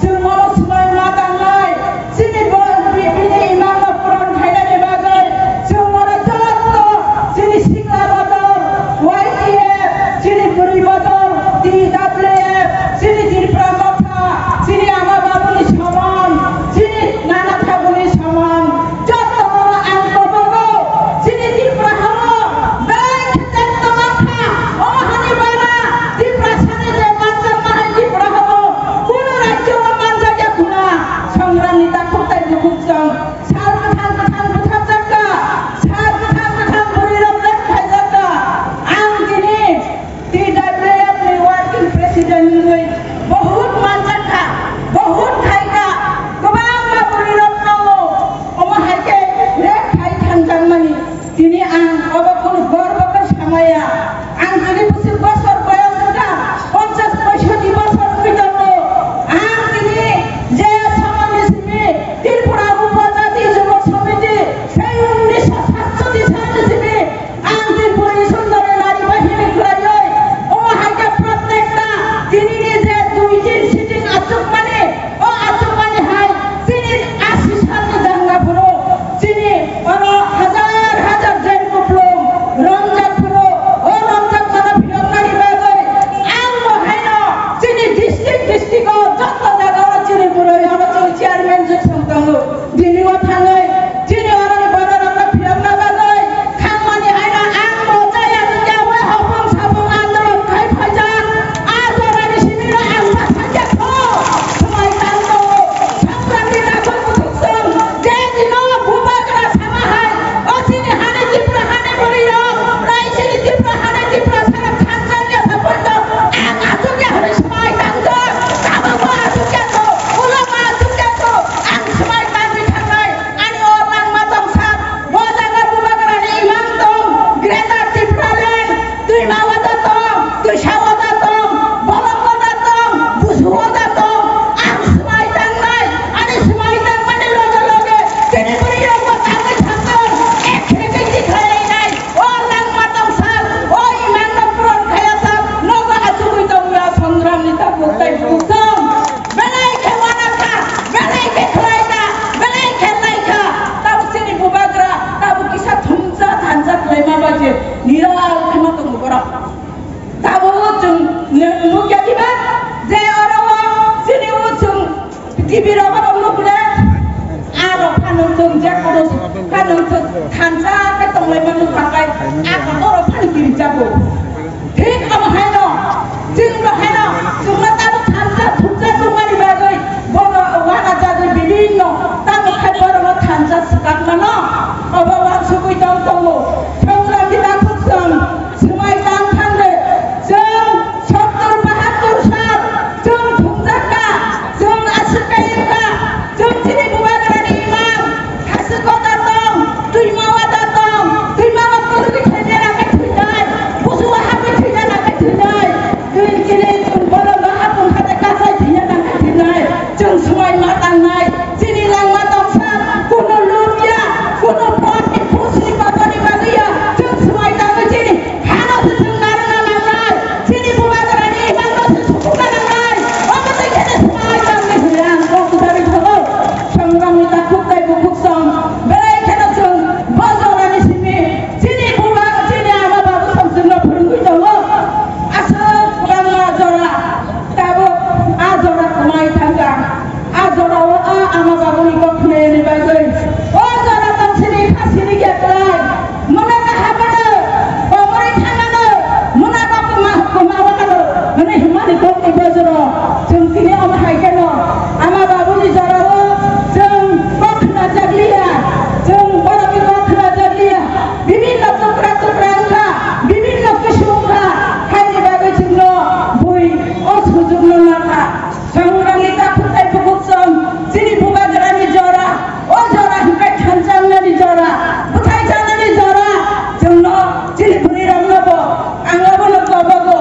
semua semua tangai sini ini imam Quran khairani bagai semua jodoh sini sikla bador YTF sini beri bador TWF sini di pramakha sini ama babuni saman sini nana thabuni saman jodoh angko bogo sini di prahamo baik tentu makha oh hani bana di prasane je manjar mahal di prahamo kuno rajyo manja ya guna সংগ্রামী তাকুতাই বুকসং সার কথা জাকা সার কথা বলিরম লেখাই জাকা আং দিনে TWF ni working president ni বহুত manjaka বহুত khaika gobang ma bolirom namo oma haike rekhai thanjang mani tini ang obakun gorbo ka samaya ang dini busir bosor boyos ka 50 65 বছর বিতর্ক ang dini je সমাবেশে ত্রিপুরা উপজাতি যুব সমিতি সেই 1947 সালে থেকে ang ত্রিপুরা সুন্দরী নারী বাহিনী গুলাই ও হাইকা প্রত্যেকটা তিনি নিজে 2-3 সিটিং আচুক মানে ও আচুক মানে হাই তিনি 80 সালে জাঙ্গা পুরো তিনি ওরা হাজার হাজার জেন কুপলম রমজান পুরো ও রমজান কোন ভিড়কারী বাগৈ আং হাইনো তিনি ডিস্ট্রিক্ট যত জায়গা তিনি পুরো অঞ্চল চেয়ারম্যান যে সংগঠন দিনিও থাঙ্গৈ তিনি ওরা বাজার আমরা ভিড়না বাগৈ খামানি হাইনা আং মজায়া যাওয়া হপম সাবং আন্দোলন খাই ফাইজা আর ওরানি শিবিরা আং ভাষা খো সময় কালো সংগ্রামী রাখো কুসুম যে দিন ভূমাগরা সামা হয় ও তিনি হানে ত্রিপুরা হানে বলিও তাই তিনি ত্রিপুরা হানে ত্রিপুরা সারা খানজানিয়া থাপন্দ আং আজকে হরে সময় কাঙ্গ কাবাবা আজকে তো উলামা আজকে তো আং সময় কাঙ্গি থাকাই আনি ওলাং মাতং সাত বজাগা ভূমাগরা নি ইমাম তং গ্রেটার ত্রিপুরা ল্যান্ড তুই মাওয়াদা তং তুই সাওয়াদা তং বলকদা তং বুঝুয়াদা তং আং সময় কাঙ্গাই আনি সময় কাং মানে লগে লগে তিনি বলিও কাঙ্গি থাকন এক থেকে দিখাই নাই ওলাং মাতং সাত ও ইমাম পুরন খায়াতা নগা আজুই তং সংগ্রাম নিতা বুতাই বুতং বেলাই খেওয়ানাকা বেলাই খেলাইকা বেলাই খেলাইকা তাও তিনি বুবাগরা তাও কিসা থুমজা থানজা লেমা বাজে নিরাল খেমা তং বরা তাও जों नुगिया दिबा जे अरवा सिनि जों गिबिर अबरम नुगले आरो फानों जों जे खरो फानों जों थानजा के तंगलाय मानु थांगाय आरो अरो फान गिरि जाबो ठीक अब हायनो जों हायनो जोंना ताबो थानजा थुजा तुमानि बागै बगा वाना जागै बिभिन्न ताबो खायबरनो थानजा सकाक मानो अबावा सुगै दं दंगो संग्रामि दाखुसम समाय कां थांदे जों 70-72 साल जों थुंजाका जों आसुकायका जों तिनि बुबागरानि इमाम हासुकदा दं तुइमावा दं तुइमावा कुलि खेजेना के थुइनाय बुजुवा हाबि थुइना के थुइनाय दुइ किनि जों बलंगा हापुन खाते कासाय थुइना के थुइनाय जों समाय मा तांनाय तिनि लां मा दं साल कुनो लुबिया कुनो पटि फुसि बाबानि बागैया जों समाय तांनो तिनि हानासो जों नारना नांनाय तिनि बुबागरानि इमामनो सुखुना नांनाय अमते खेने समाय तांनो हुया गकुदारि थागो संग्रामनि ताकुताय बुकुसं बेलाय खेने जों बजरानि सिमि तिनि बुबा तिनि आमा बाबु संजोंनो फोरोंगै दङ आसो गामा जरा ताबो आ जरा कमाय थांगा आ जराव आ आमा बाबुनि गखनेनि बागै ओ जरा तंसिनि फासिनि गेतलाय मना हाबनो बमरै थांगानो मना बाबु मावानो माने हिमानि गखनि बजर जों तिनि अम हायकेनो आमा बाबुनि जराव जों गखना जागलिया जों बरबि गखना जागलिया बिभिन्न टुकरा टुकरा अंगा बिभिन्न किसुमका हायनि बागै जोंनो बुइ असुजुगनो नाका संग्रामनि ताकुताय बुकुसं तिनि बुबागरानि जरा ओ जरा हिकाय थानजांनानि जरा बुथाय जानानि जरा जोंनो तिनि बुरिराम नबो आंगाबो नगबागो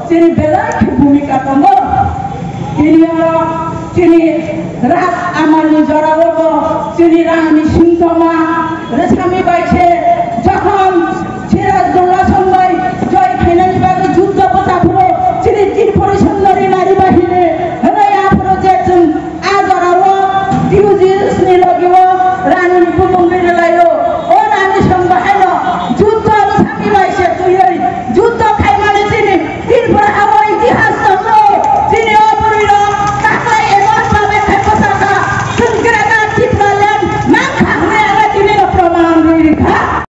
तिनि बेलाय भूमिका दङ तिनि राग आमानि जरावबो तिनि रांनि सिंथमा रेसामि बायसे